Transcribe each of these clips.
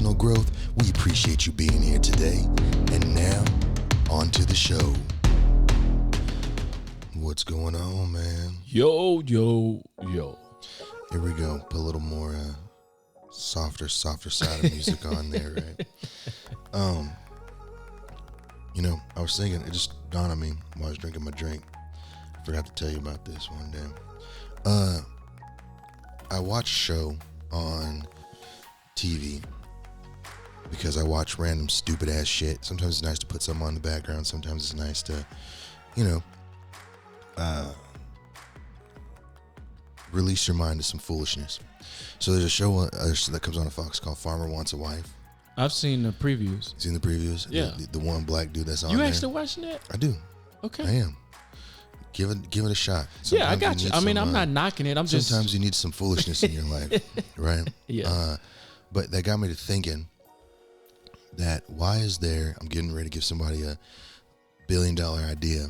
personal growth. We appreciate you being here today. And now, on to the show. What's going on, man? Yo. Here we go. Put a little more softer side of music on there, right? I was thinking, it just dawned on me while I was drinking my drink. I forgot to tell you about this one day. I watch a show on TV because I watch random stupid ass shit. Sometimes it's nice to put something on the background. Sometimes it's nice to, release your mind to some foolishness. So there's a show that comes on Fox called Farmer Wants a Wife. I've seen the previews. Seen the previews? Yeah. The one black dude that's on You there. actually watching that? I do. Okay. I am. Give it a shot. Yeah, I got you. I mean, some, I'm not knocking it. sometimes you need some foolishness in your life, right? Yeah. But that got me to thinking that why is there, I'm getting ready to give somebody a $1 billion idea.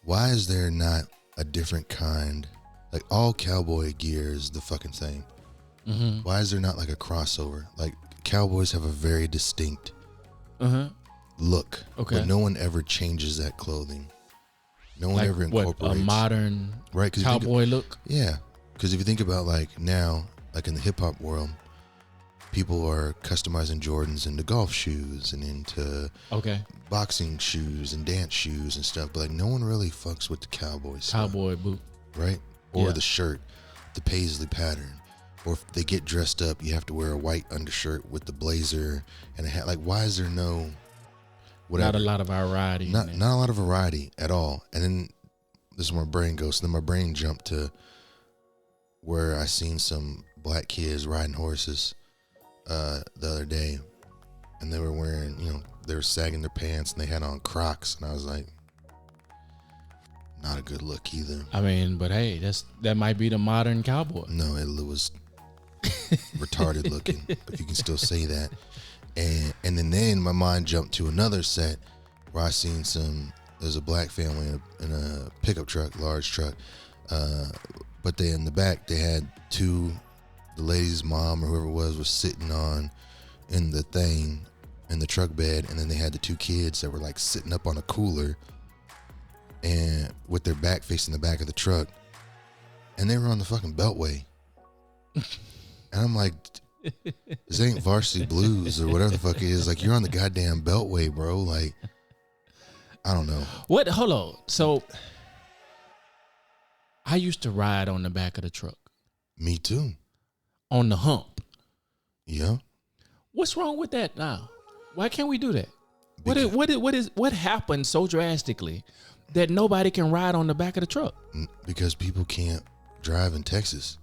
Why is there not a different kind, like all cowboy gear is the fucking thing. Mm-hmm. Why is there not like a crossover? Like cowboys have a very distinct look, Okay. but no one ever changes that clothing. No one ever incorporates a modern right, cowboy look? Yeah, because if you think about like now, like in the hip hop world, people are customizing Jordans into golf shoes and into boxing shoes and dance shoes and stuff. But like no one really fucks with the cowboy stuff, Cowboy boot. right? Or Yeah. the shirt, the paisley pattern. Or if they get dressed up, you have to wear a white undershirt with the blazer and a hat. Like, why is there no whatever? Not a lot of variety. Not a lot of variety at all. And then this is where my brain goes. So then my brain jumped to where I seen some black kids riding horses the other day, and they were wearing, they were sagging their pants and they had on Crocs, and I was like, not a good look either. I mean, but hey, that might be the modern cowboy. No, it was retarded looking, if you can still say that. And then my mind jumped to another set where I seen there's a black family in a pickup truck, large truck, but they in the back they had the lady's mom or whoever it was sitting in the truck bed, and then they had the two kids that were like sitting up on a cooler and with their back facing the back of the truck, and they were on the fucking beltway. And I'm like, this ain't Varsity Blues or whatever the fuck it is. Like, you're on the goddamn beltway, bro. Like, I don't know. What? Hold on. So, I used to ride on the back of the truck. Me too. On the hump. Yeah. What's wrong with that now? Why can't we do that? What happened so drastically that nobody can ride on the back of the truck? Because people can't drive in Texas.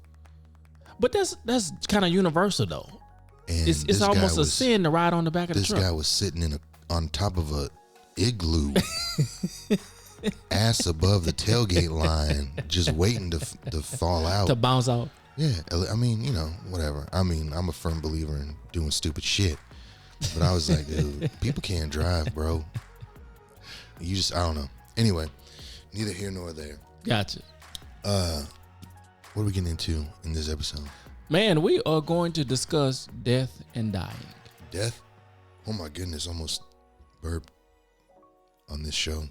But that's kind of universal though. And it's almost a sin to ride on the back of the truck. This guy was sitting on top of a igloo, ass above the tailgate line, just waiting to fall out. To bounce out. Yeah, I mean, whatever. I mean, I'm a firm believer in doing stupid shit. But I was like, dude, people can't drive, bro. I don't know. Anyway, neither here nor there. Gotcha. What are we getting into in this episode? Man, we are going to discuss death and dying. Death? Oh my goodness, almost burped on this show.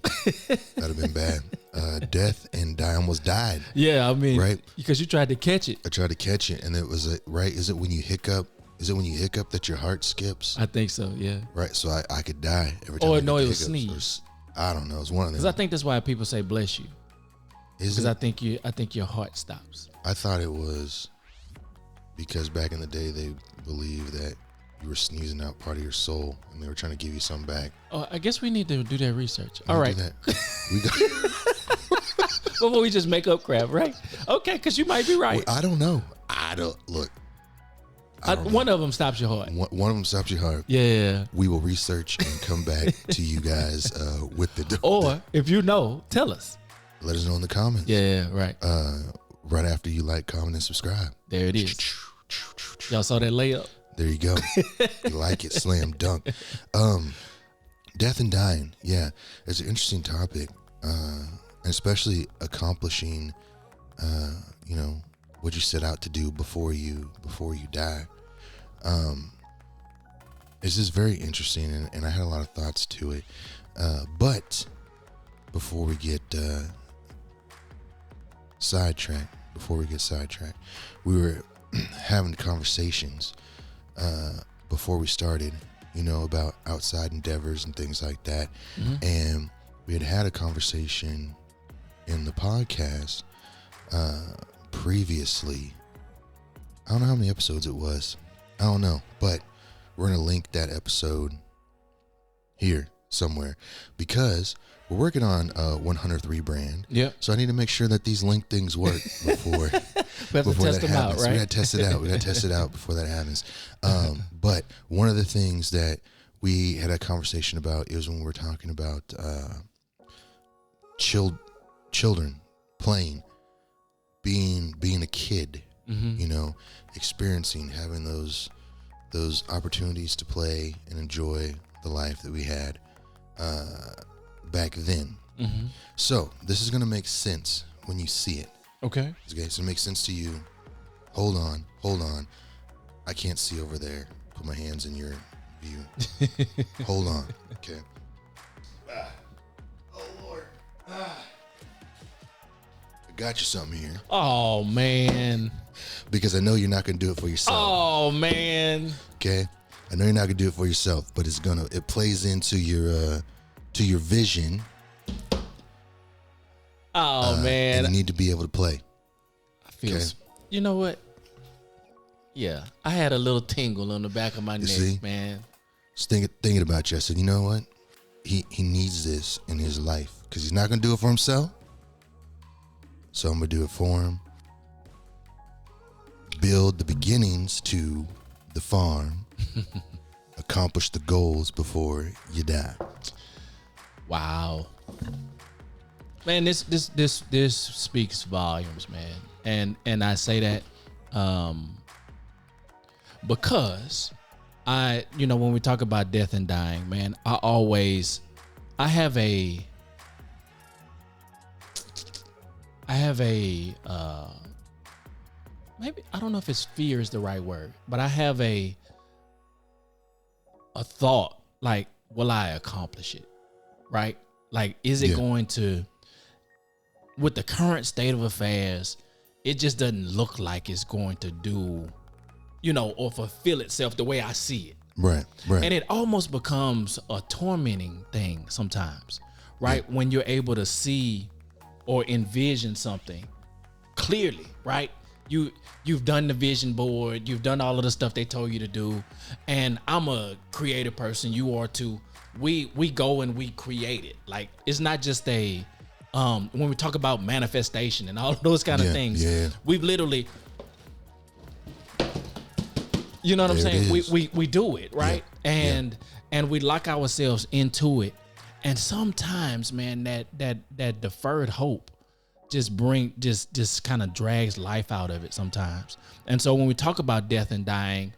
That'd have been bad. Death and die. Almost died. Yeah, I mean, right? Because you tried to catch it. I tried to catch it, and it was right. Is it when you hiccup? Is it when you hiccup that your heart skips? I think so. Yeah. Right. So I could die every time. Or I no, get it was hiccups. sneeze. I don't know. It's one of them. Because I think that's why people say bless you. Is it? Because I think your heart stops. I thought it was because back in the day they believed that you were sneezing out part of your soul, and they were trying to give you something back. Oh, I guess we need to do that research. All right. We got. Before we just make up crap, right? Okay, because you might be right. Well, I don't know. I don't look. One of them stops your heart. One of them stops your heart. Yeah. We will research and come back to you guys with Or if you know, tell us. Let us know in the comments. Yeah, right. Right after you like, comment, and subscribe. There it is. Y'all saw that layup? There you go. You like it, slam dunk. Death and dying. Yeah, it's an interesting topic, and especially accomplishing, what you set out to do before you die. It's just very interesting, and I had a lot of thoughts to it. But before we get sidetracked, we were having conversations before we started, about outside endeavors and things like that. And we had a conversation in the podcast previously. I don't know how many episodes it was. I don't know, but we're going to link that episode here somewhere because we're working on a 100th rebrand. Yep. So I need to make sure that these link things work before we have to test them out, right? We got to test it out. We got to test it out before that happens. But one of the things that we had a conversation about is when we were talking about children playing, being a kid, experiencing, having those opportunities to play and enjoy the life that we had back then. So this is going to make sense when you see it. Okay. Okay, so it makes sense to you. Hold on. I can't see over there. Put my hands in your view. Hold on. Okay. Oh, Lord. I got you something here. Oh, man. Because I know you're not going to do it for yourself. Oh, man. Okay? I know you're not going to do it for yourself, but it plays into your vision. Oh, man. And you need to be able to play. I feel, you know what? Yeah, I had a little tingle on the back of my neck, man. Just thinking about you, I said, you know what? He needs this in his life because he's not going to do it for himself. So I'm going to do it for him. Build the beginnings to the farm. Accomplish the goals before you die. Wow. Man, this speaks volumes, man. And I say that because when we talk about death and dying, man, I have a maybe, I don't know if it's fear is the right word, but I have a thought like, will I accomplish it? Right? Like, is it going to, with the current state of affairs, it just doesn't look like it's going to do, or fulfill itself the way I see it. Right. And it almost becomes a tormenting thing sometimes, right? Yeah. When you're able to see or envision something clearly, right? You've done the vision board, you've done all of the stuff they told you to do, and I'm a creative person, you are too. We go and we create it. Like, it's not just a when we talk about manifestation and all of those kind of things, we've literally, you know what I'm saying? We do it, right? Yeah. And we lock ourselves into it. And sometimes, man, that deferred hope just kind of drags life out of it sometimes. And so when we talk about death and dying,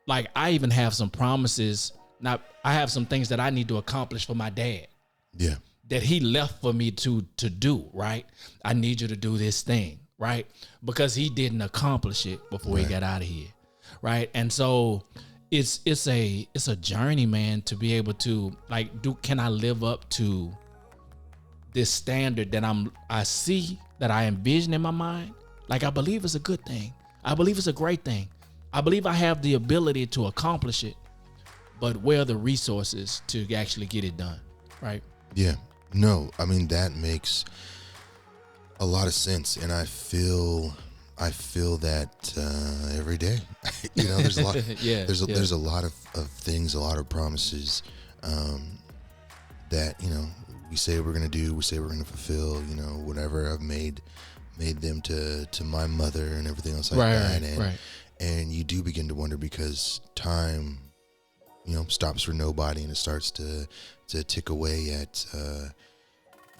like, I even have some promises. Now, I have some things that I need to accomplish for my dad. Yeah. That he left for me to do, right? I need you to do this thing, right? Because he didn't accomplish it before he got out of here, right? And so it's a journey, man, to be able to, like, can I live up to this standard that I see, that I envision in my mind? Like, I believe it's a good thing. I believe it's a great thing. I believe I have the ability to accomplish it, but where are the resources to actually get it done, right? Yeah. No, I mean, that makes a lot of sense, and I feel that every day. There's a lot. There's a lot of things, a lot of promises that we say we're gonna do, we say we're gonna fulfill. Whatever I've made them to my mother and everything else like that, and you do begin to wonder because time, stops for nobody, and it starts to tick away at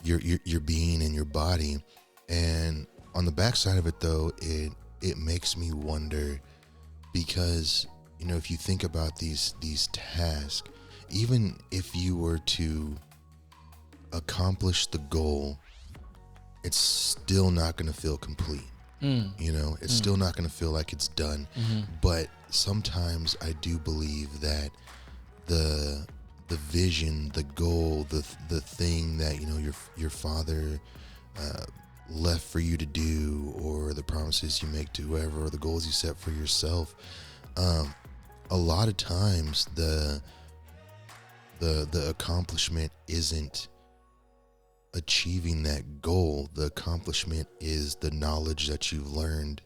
your being and your body. And on the backside of it, though, it makes me wonder because if you think about these tasks, even if you were to accomplish the goal, it's still not going to feel complete. It's still not going to feel like it's done. But sometimes I do believe that the vision, the goal, the thing that your father left for you to do, or the promises you make to whoever, or the goals you set for yourself. A lot of times the accomplishment isn't achieving that goal. The accomplishment is the knowledge that you've learned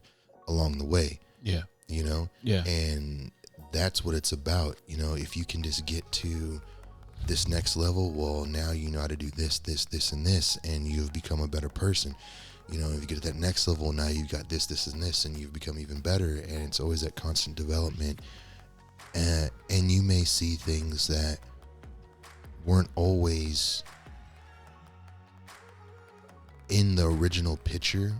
along the way. Yeah. Yeah. And that's what it's about. If you can just get to this next level, well, now you know how to do this, and this, and you've become a better person. If you get to that next level, now you've got this, and this, and you've become even better. And it's always that constant development. And you may see things that weren't always in the original picture,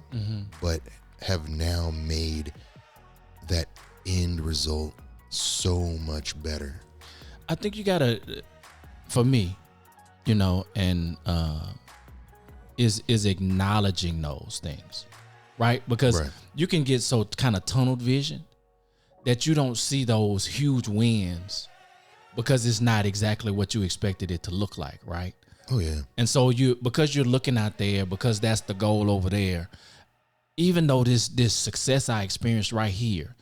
but have now made that end result so much better. I think you gotta, for me, and is acknowledging those things, right? Because you can get so kind of tunnel vision that you don't see those huge wins because it's not exactly what you expected it to look like, right? Oh yeah. And so because you're looking out there, because that's the goal over there, even though this success I experienced right here,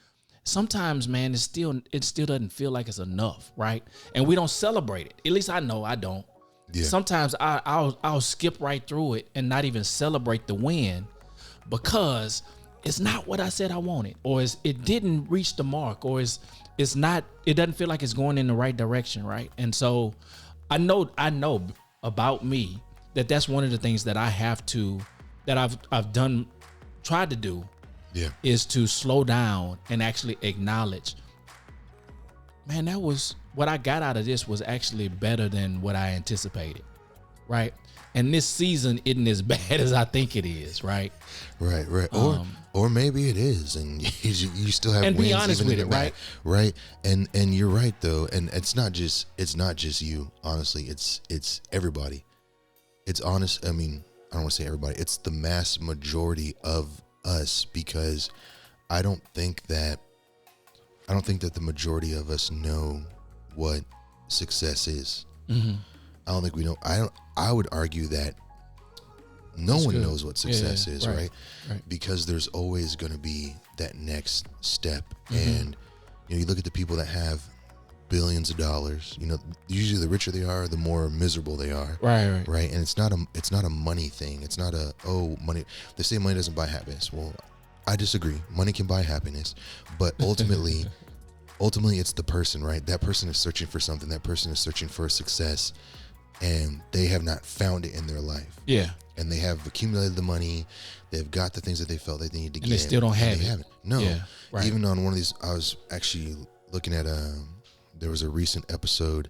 sometimes, man, it still doesn't feel like it's enough, right? And we don't celebrate it. At least I know I don't. Yeah. Sometimes I'll skip right through it and not even celebrate the win because it's not what I said I wanted, or it didn't reach the mark, or it doesn't feel like it's going in the right direction, right? And so I know about me that's one of the things that I've tried to do. Yeah. Is to slow down and actually acknowledge, man, that was what I got out of this was actually better than what I anticipated, right? And this season isn't as bad as I think it is, right? Right. Or maybe it is, and you still have and wins, be honest even with it, right? Right. And you're right though, and it's not just you. Honestly, it's everybody. It's honest. I mean, I don't want to say everybody. It's the mass majority of us, because I don't think that the majority of us know what success is. I don't think we know. I would argue that no one knows what success is, right? Because there's always going to be that next step. And you look at the people that have billions of dollars, usually the richer they are, the more miserable they are. Right. And it's not a money thing. It's not money. They say money doesn't buy happiness. Well, I disagree. Money can buy happiness, but ultimately it's the person, right? That person is searching for something. That person is searching for success, and they have not found it in their life. Yeah. And they have accumulated the money. They've got the things that they felt that they need to get. And they still don't have it. Haven't. No. Yeah. Right. Even on one of these, I was actually looking at there was a recent episode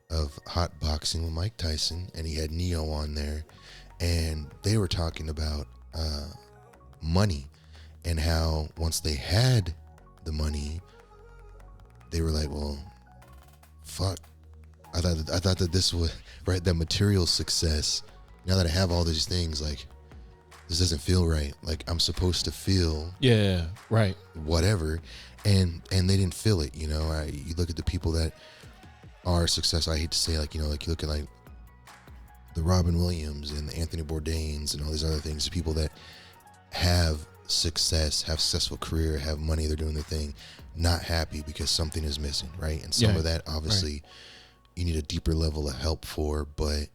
of Hot Boxing with Mike Tyson, and he had Neo on there, and they were talking about money and how once they had the money, they were like, well, fuck. I thought that this was right, that material success. Now that I have all these things, like, this doesn't feel right. Like, I'm supposed to feel whatever, and they didn't feel it. You look at the people that are successful. I hate to say, like you look at like the Robin Williams and the Anthony Bourdains and all these other things. The people that have success, have successful career, have money, they're doing their thing, not happy because something is missing, right? And some of that, obviously, you need a deeper level of help for. But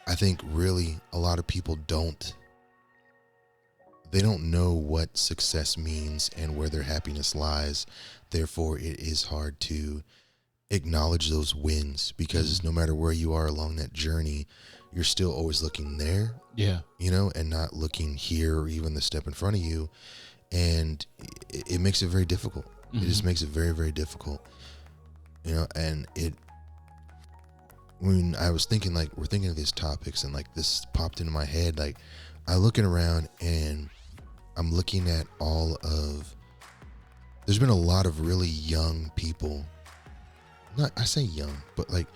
I think really a lot of people don't know what success means and where their happiness lies. Therefore, it is hard to acknowledge those wins, because no matter where you are along that journey, you're still always looking there. Yeah. And not looking here or even the step in front of you. And it makes it very difficult. It just makes it very, very difficult. And when I was thinking, like, we're thinking of these topics, and like this popped into my head, like, I'm looking around and I'm looking at there's been a lot of really young people, I say young, but like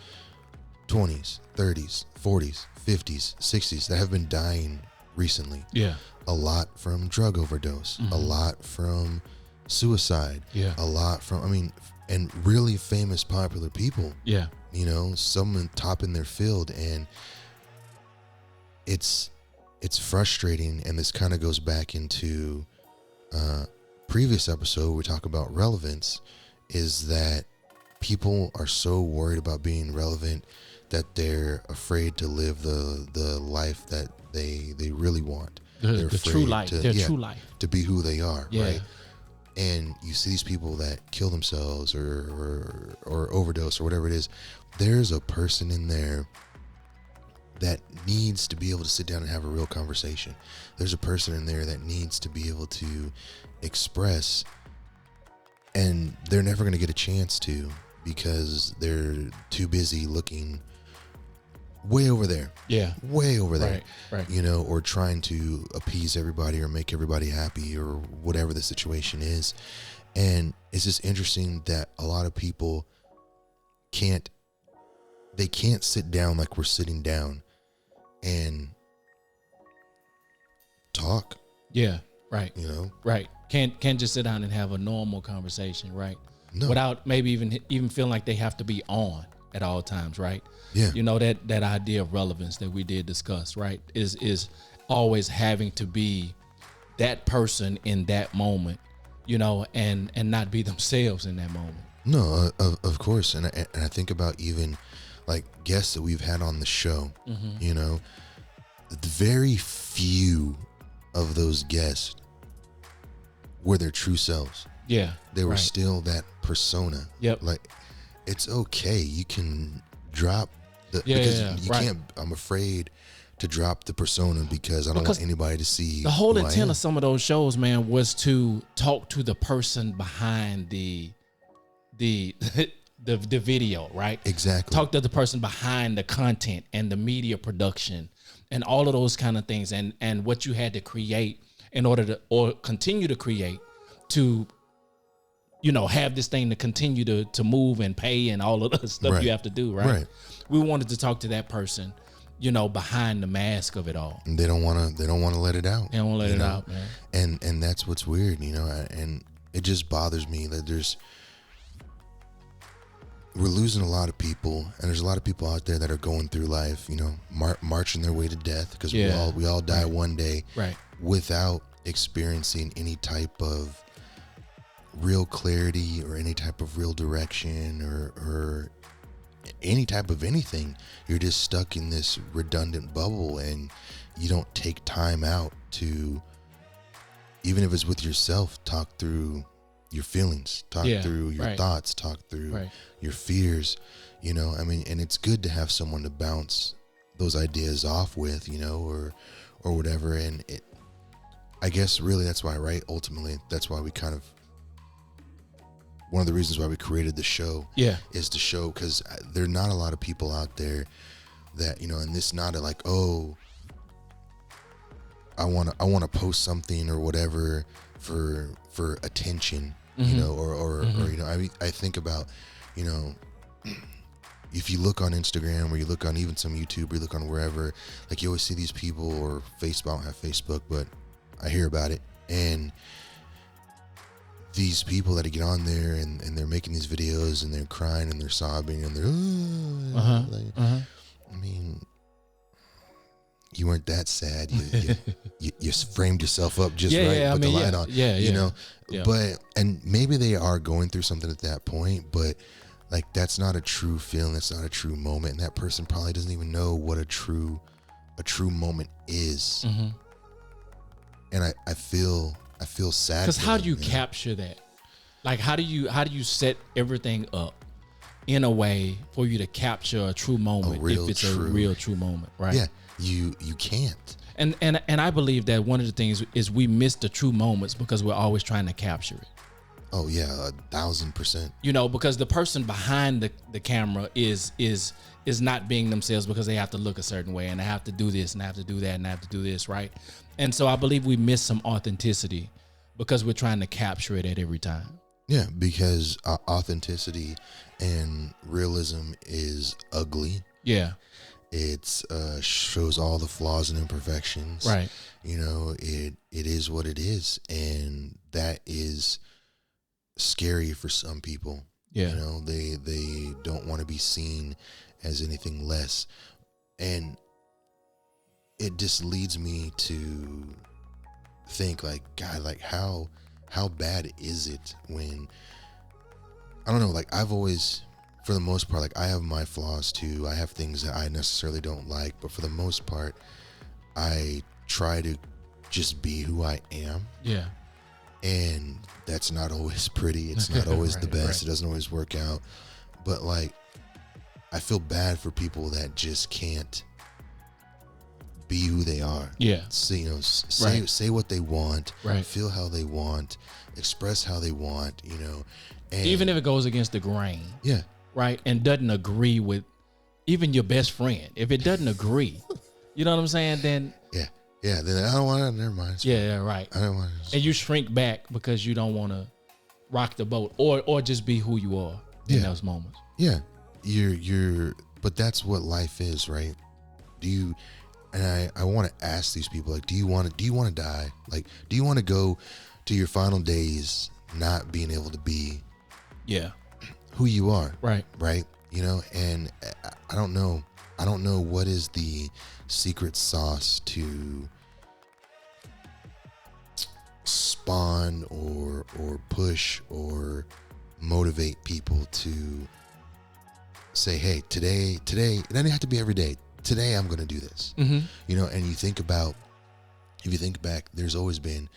20s, 30s, 40s, 50s, 60s that have been dying recently. Yeah. A lot from drug overdose, a lot from suicide, a lot from, and really famous, popular people. Yeah. You know, someone top in their field, and it's frustrating. And this kind of goes back into previous episode we talk about relevance, is that people are so worried about being relevant that they're afraid to live the life that they really want. The true life, true life, to be who they are, yeah. right? And you see these people that kill themselves or overdose or whatever it is. There's a person in there that needs to be able to sit down and have a real conversation. There's a person in there that needs to be able to express, and they're never going to get a chance to because they're too busy looking way over there. Yeah. Way over there. Right. You know, or trying to appease everybody or make everybody happy or whatever the situation is. And it's just interesting that a lot of people can't sit down like we're sitting down and talk. Yeah. Right. You know? Right. Can't just sit down and have a normal conversation, right? No. Without maybe even feeling like they have to be on at all times, right? Yeah. You know, that idea of relevance that we did discuss, right, is always having to be that person in that moment, you know, and not be themselves in that moment. No, of course. And I think about even like guests that we've had on the show, you know, the very few of those guests were their true selves. Yeah. They were still that persona. Yep. Like, it's okay. You can drop the, because you can't, I'm afraid to drop the persona because I don't want anybody to see the whole who intent of some of those shows, man, was to talk to the person behind the video, right? Exactly. Talk to the person behind the content and the media production and all of those kind of things, and what you had to create in order to, or continue to create to, you know, have this thing to continue to move and pay and all of the stuff you have to do, right? We wanted to talk to that person, you know, behind the mask of it all. And they don't want to let it out. They don't want to let it out, man. And that's what's weird, you know, and it just bothers me that we're losing a lot of people, and there's a lot of people out there that are going through life, you know, marching their way to death, because we all die one day, right, without experiencing any type of real clarity or any type of real direction or any type of anything. You're just stuck in this redundant bubble, and you don't take time out to, even if it's with yourself, talk through your feelings, talk through your thoughts, talk through your fears, you know. I mean, and it's good to have someone to bounce those ideas off with, you know, or whatever. And I guess really that's why, right? Ultimately, that's why we kind of, one of the reasons why we created the show is to show, because there are not a lot of people out there that, you know, and this not like, oh, I want to post something or whatever for attention, you know, or you know, I think about, you know, if you look on Instagram or you look on even some YouTube or you look on wherever, like you always see these people, or Facebook, I don't have Facebook, but I hear about it, and these people that get on there and they're making these videos and they're crying and they're sobbing and they're I mean, you weren't that sad. You framed yourself up just right, put the light on. You know. But, and maybe they are going through something at that point, but like that's not a true feeling. That's not a true moment, and that person probably doesn't even know what a true moment is. And I feel sad. Because how do you capture that? Like, how do you set everything up in a way for you to capture a true moment, if it's a real true moment, right? Yeah, you can't. And I believe that one of the things is we miss the true moments because we're always trying to capture it. Oh yeah, 1,000%. You know, because the person behind the camera is not being themselves because they have to look a certain way and they have to do this and they have to do that and they have to do this, right? And so I believe we miss some authenticity because we're trying to capture it at every time. Yeah, because authenticity and realism is ugly. Yeah. It's shows all the flaws and imperfections. Right. You know, it is what it is, and that is scary for some people. Yeah. You know, they don't want to be seen as anything less. And it just leads me to think like, God, like how bad is it when, I don't know, like I've always, for the most part, like I have my flaws too. I have things that I necessarily don't like, but for the most part, I try to just be who I am. Yeah. And that's not always pretty. It's not always the best. Right. It doesn't always work out. But like, I feel bad for people that just can't be who they are. Yeah. So, you know, say what they want, Right. feel how they want, express how they want, you know. And Even if it goes against the grain, yeah. right? And doesn't agree with even your best friend. If it doesn't agree, you know what I'm saying? Then Yeah, then I don't want to, never mind. yeah, right. I don't want to. And you shrink back because you don't want to rock the boat or just be who you are in Yeah. those moments. Yeah, but that's what life is, right? And I want to ask these people, like, do you want to die? Like, do you want to go to your final days not being able to be Yeah. who you are? Right. Right? You know, and I don't know what is the secret sauce to spawn or push or motivate people to say, hey, today, it doesn't have to be every day. Today I'm going to do this. Mm-hmm. You know, and if you think back, there's always been,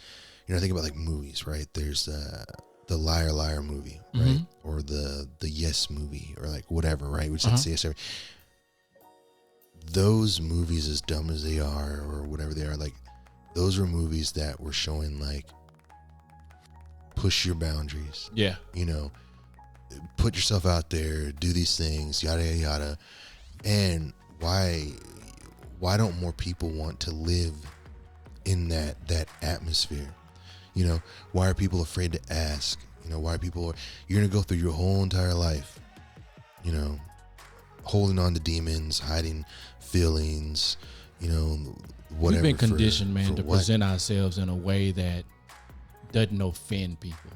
you know, think about like movies, right? There's the Liar Liar movie, right? Or the Yes movie, or like whatever, right? Which is yes, those movies, as dumb as they are or whatever they are, like those were movies that were showing like push your boundaries. Yeah. You know, put yourself out there, do these things, yada yada yada. And why don't more people want to live in that atmosphere? You know, why are people afraid to ask? You know, you're gonna go through your whole entire life, you know, holding on to demons, hiding feelings, you know, whatever. We've been conditioned, man, to what? present ourselves in a way that doesn't offend people.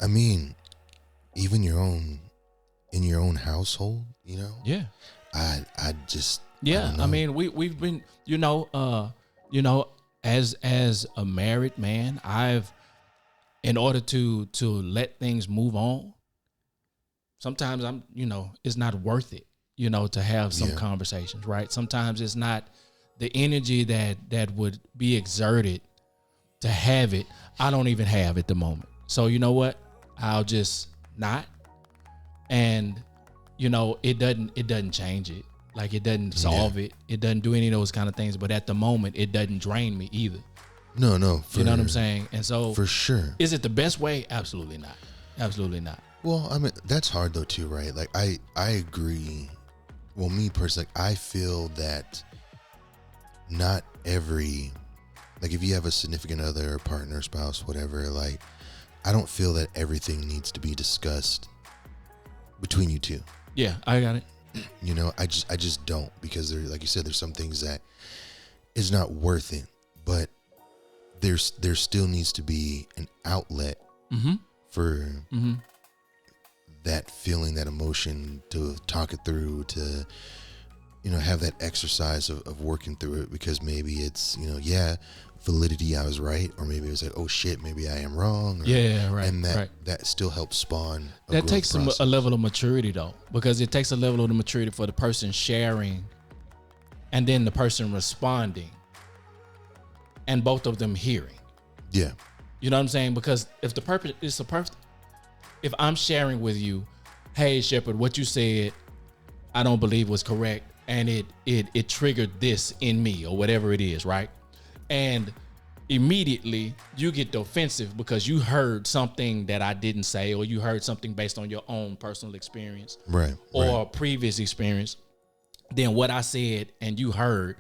I mean, even in your own household, you know. Yeah. I just. Yeah. I mean, we've been, as a married man, in order to let things move on, sometimes it's not worth it, to have some conversations, right? Sometimes it's not the energy that would be exerted to have it. I don't even have at the moment. So you know what? I'll just not. And it doesn't change it. Like it doesn't solve it. It doesn't do any of those kind of things. But at the moment, it doesn't drain me either. No. You know what I'm saying? And so for sure. Is it the best way? Absolutely not. Absolutely not. Well, I mean, that's hard though too, right? Like I agree. Well, me personally, I feel that not every, like if you have a significant other, partner, spouse, whatever, like I don't feel that everything needs to be discussed between you two. Yeah, I got it. I just don't, because there, like you said, there's some things that is not worth it, but there still needs to be an outlet for that feeling, that emotion, to talk it through, to have that exercise of working through it, because maybe it's validity, I was right, or maybe it was like, oh shit, maybe I am wrong, or, right, and that right. that still helps spawn that takes a level of maturity though, because it takes a level of the maturity for the person sharing and then the person responding and both of them hearing. Yeah. You know what I'm saying? Because if the purpose is if I'm sharing with you, hey Shepherd, what you said I don't believe was correct, and it triggered this in me, or whatever it is, right? And immediately you get defensive because you heard something that I didn't say, or you heard something based on your own personal experience, right, or previous experience. Then what I said and you heard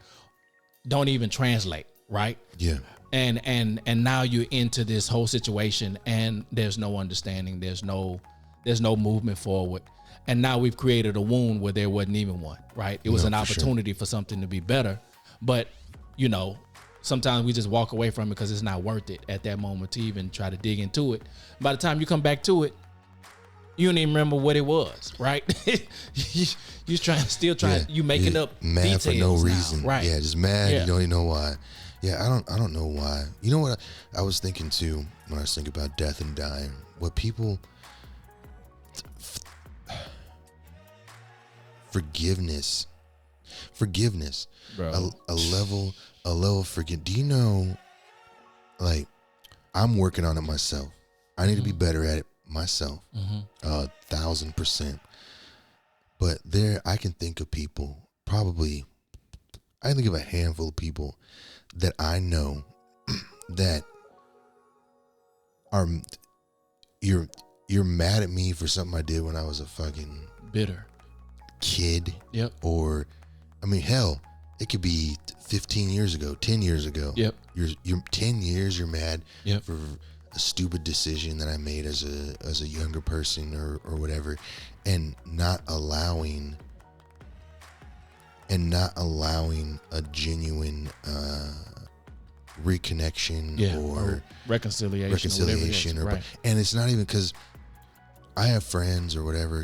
don't even translate, right? Yeah. And now you're into this whole situation and there's no understanding, there's no movement forward. And now we've created a wound where there wasn't even one, right? It was an opportunity for something to be better. But, sometimes we just walk away from it because it's not worth it at that moment to even try to dig into it. By the time you come back to it, you don't even remember what it was, right? you still trying, you making up mad details for no reason, now, right? Yeah, just mad. Yeah. You don't even know why. Yeah, I don't know why. You know what I was thinking too when I was thinking about death and dying. What people forgiveness, Bro. a level of forgive. Do you know? Like, I'm working on it myself. I need to be better at it myself, 1,000%. But I can think of people, probably, I can think of a handful of people that I know that are, you're mad at me for something I did when I was a fucking bitter kid. Yep. Or, I mean, hell, it could be 15 years ago, 10 years ago. Yep. You're 10 years, you're mad Yep. for a stupid decision that I made as a younger person or whatever, and not allowing a genuine reconnection or reconciliation or right. And it's not even because I have friends or whatever,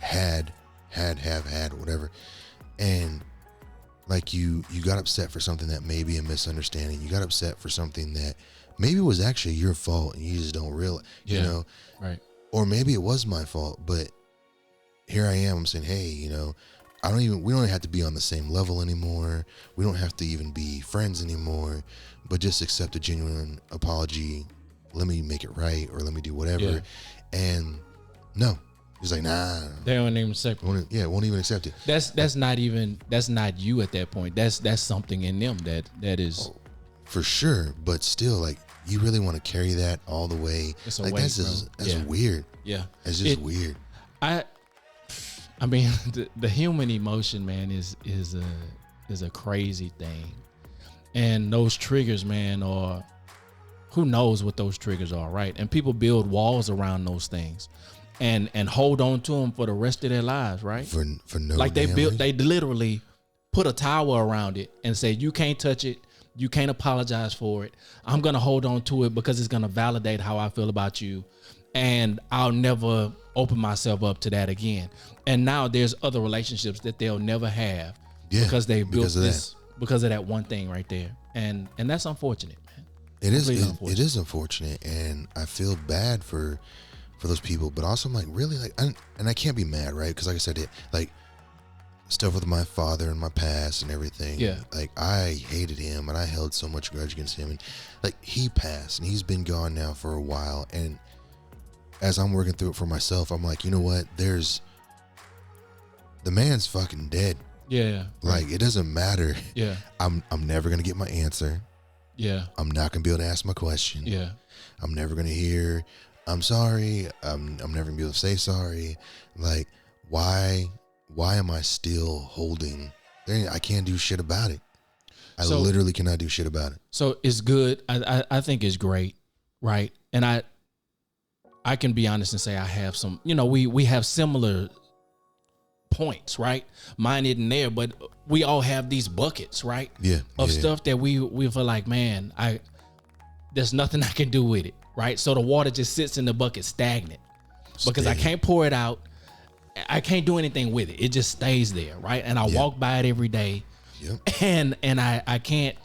have had whatever, and like you got upset for something that may be a misunderstanding. You got upset for something that maybe it was actually your fault and you just don't realize, right. Or maybe it was my fault, but here I am. I'm saying, hey, we don't have to be on the same level anymore. We don't have to even be friends anymore, but just accept a genuine apology. Let me make it right, or let me do whatever. Yeah. And no, he's like, nah. They don't even accept it. Won't even accept it. That's not you at that point. That's something in them that is. Oh, for sure, but still, like, you really want to carry that all the way. It's a like, weight, that's weird. Yeah. It's just weird. I mean, the human emotion, man, is a crazy thing, and those triggers, man, are who knows what those triggers are, right? And people build walls around those things, and hold on to them for the rest of their lives, right? For no, like they literally put a tower around it and say you can't touch it, you can't apologize for it. I'm gonna hold on to it because it's gonna validate how I feel about you, and I'll never open myself up to that again. And now there's other relationships that they'll never have because they built because of that one thing right there. And that's unfortunate, man. It is unfortunate, and I feel bad for those people, but also I'm like, really, like, and I can't be mad, right? Because like I said, like, stuff with my father and my past and everything. Yeah. Like, I hated him and I held so much grudge against him, and like, he passed and he's been gone now for a while. And as I'm working through it for myself, I'm like, you know what? The man's fucking dead. Yeah. Like, it doesn't matter. Yeah. I'm never gonna get my answer. Yeah. I'm not gonna be able to ask my question. Yeah. I'm never gonna hear, I'm sorry. I'm never gonna be able to say sorry. Like, why am I still holding? I can't do shit about it. I literally cannot do shit about it. So it's good. I think it's great, right? And I can be honest and say I have some, we have similar points, right? Mine isn't there, but we all have these buckets, right? Yeah. Of stuff that we feel like, man, there's nothing I can do with it, right? So the water just sits in the bucket stagnant because I can't pour it out. I can't do anything with it. It just stays there, right? And I walk by it every day. Yep. And I can't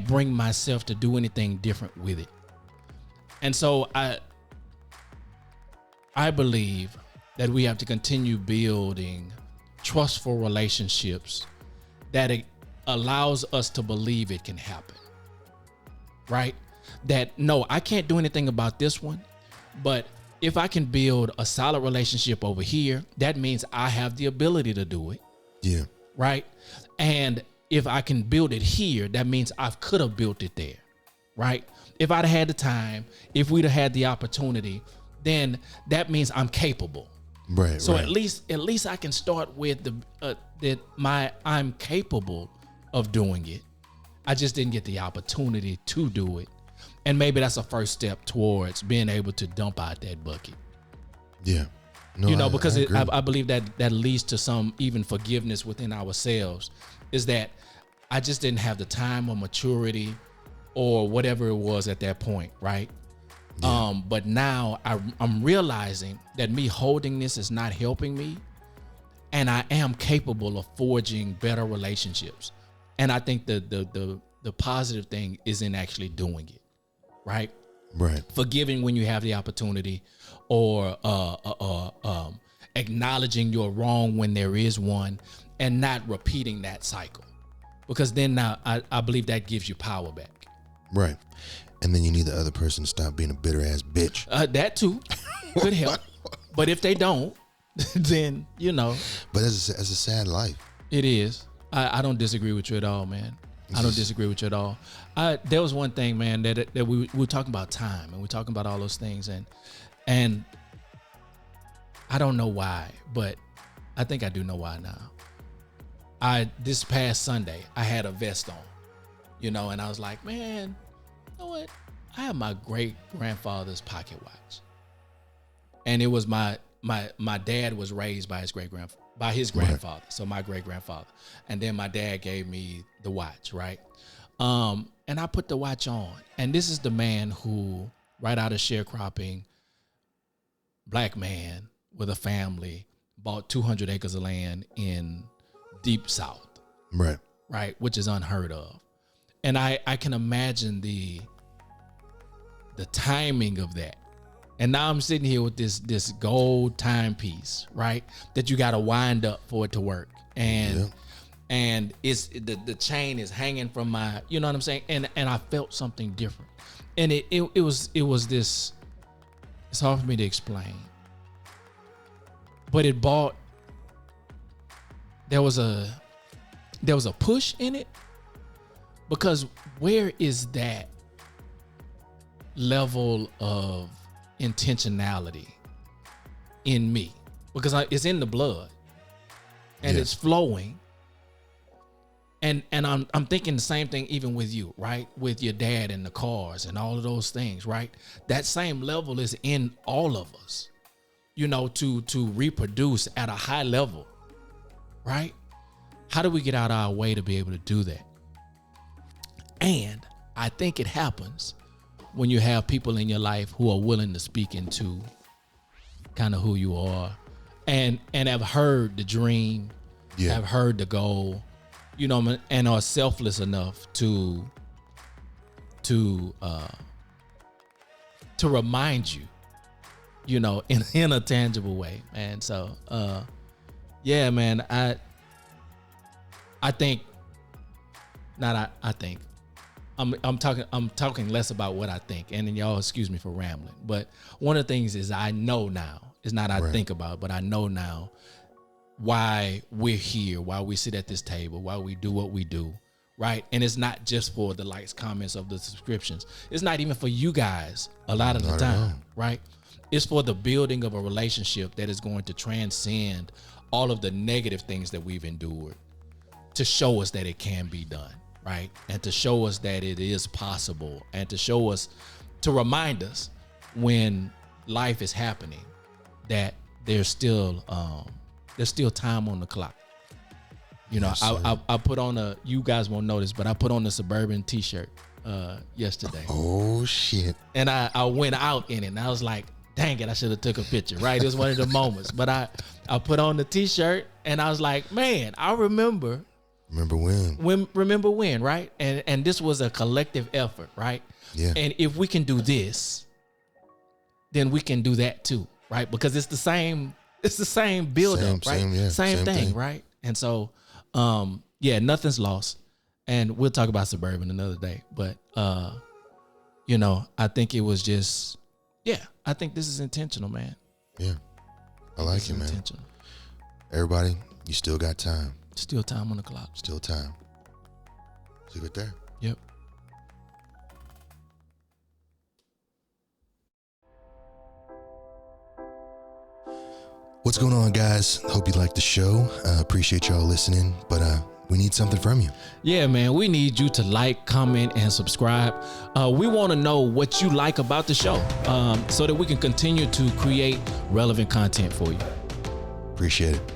bring myself to do anything different with it. And so I believe that we have to continue building trustful relationships that it allows us to believe it can happen, right? That, no, I can't do anything about this one, but if I can build a solid relationship over here, that means I have the ability to do it. Yeah. Right. And if I can build it here, that means I could have built it there. Right. If I'd had the time, if we'd have had the opportunity, then that means I'm capable. Right. So right. at least I can start with I'm capable of doing it. I just didn't get the opportunity to do it. And maybe that's a first step towards being able to dump out that bucket. Yeah. No, because I I believe that leads to some even forgiveness within ourselves, is that I just didn't have the time or maturity or whatever it was at that point, right? Yeah. But now I'm realizing that me holding this is not helping me, and I am capable of forging better relationships. And I think the positive thing is in actually doing it, right? Right. Forgiving when you have the opportunity, or acknowledging you're wrong when there is one, and not repeating that cycle. Because then now I believe that gives you power back. Right. And then you need the other person to stop being a bitter ass bitch. That too could help. But if they don't, then, you know. But it's a sad life. It is. I don't disagree with you at all, man. I don't disagree with you at all. There was one thing, man, that we were talking about time, and we're talking about all those things. And I don't know why, but I think I do know why now. This past Sunday, I had a vest on, you know, and I was like, man, you know what? I have my great grandfather's pocket watch. And it was my dad was raised by his grandfather. Right. So my great grandfather. And then my dad gave me the watch, right? And I put the watch on. And this is the man who, right out of sharecropping, black man with a family, bought 200 acres of land in deep South. Right. Right, which is unheard of. And I can imagine the timing of that. And now I'm sitting here with this gold timepiece, right? That you got to wind up for it to work. And it's the chain is hanging from my, you know what I'm saying? And I felt something different. And it was this, it's hard for me to explain. But there was a push in it, because where is that level of intentionality in me? Because it's in the blood, and it's flowing. And I'm thinking the same thing even with you, right? With your dad and the cars and all of those things, right? That same level is in all of us, you know, to reproduce at a high level, right? How do we get out of our way to be able to do that? And I think it happens when you have people in your life who are willing to speak into kind of who you are, and have heard the dream, have heard the goal, you know, and are selfless enough to remind you, you know, in a tangible way. And so, yeah, man, I think, I'm talking less about what I think, and then y'all excuse me for rambling. But one of the things is I know now. It's not I think about, but I know now why we're here, why we sit at this table, why we do what we do, right? And it's not just for the likes, comments of the subscriptions. It's not even for you guys a lot of the time, right? It's for the building of a relationship that is going to transcend all of the negative things that we've endured, to show us that it can be done, right? And to show us that it is possible, and to show us, to remind us when life is happening, that there's still time on the clock. You know, I put on you guys won't notice, but I put on the Suburban t-shirt yesterday. Oh shit. And I went out in it, and I was like, dang it, I should have took a picture, right? It was one of the moments. But I put on the t-shirt, and I was like, man, I remember when, right? And this was a collective effort, right? Yeah. And if we can do this, then we can do that too, right? Because it's the same build up, right? Same thing, right? And so, nothing's lost. And we'll talk about Suburban another day. But, you know, I think it was just, I think this is intentional, man. Yeah. I like it, man. Intentional. Everybody, you still got time. Still time on the clock. Still time. See it there? Yep. What's going on, guys? Hope you like the show. Appreciate y'all listening, but we need something from you. Yeah, man, we need you to like, comment, and subscribe. We want to know what you like about the show, so that we can continue to create relevant content for you. Appreciate it.